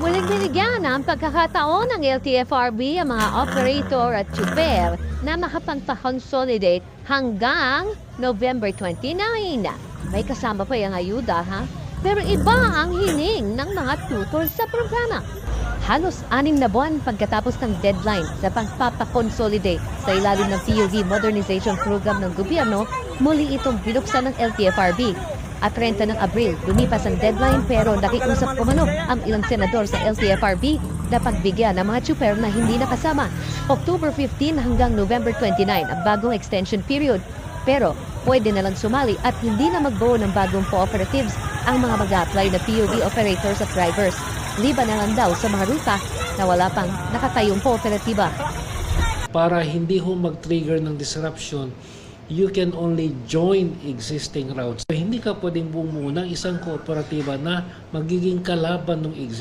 Muling binigyan ng pagkakataon ng LTFRB ang mga operator at tsuper na makapagpa-consolidate hanggang November 29. May kasama pa yung ayuda, ha? Pero iba ang hining ng mga tutor sa programa. Halos 6 na buwan pagkatapos ng deadline sa pagpapakonsolidate sa ilalim ng PUV Modernization Program ng gobyerno, muli itong binuksan ng LTFRB. At 30 ng Abril, lumipas ang deadline pero nakiusap kumano ang ilang senador sa LTFRB na pagbigyan ng mga tsuper na hindi nakasama. October 15 hanggang November 29 ang bagong extension period. Pero pwede na lang sumali at hindi na magbuo ng bagong cooperatives ang mga mag-a-apply na PUV operators at drivers. Liban na lang daw sa mga ruta na wala pang nakatayong kooperatiba. Para hindi ho mag-trigger ng disruption, you can only join existing routes. So, hindi ka pwedeng bumuo ng isang kooperatiba na magiging kalaban ng existing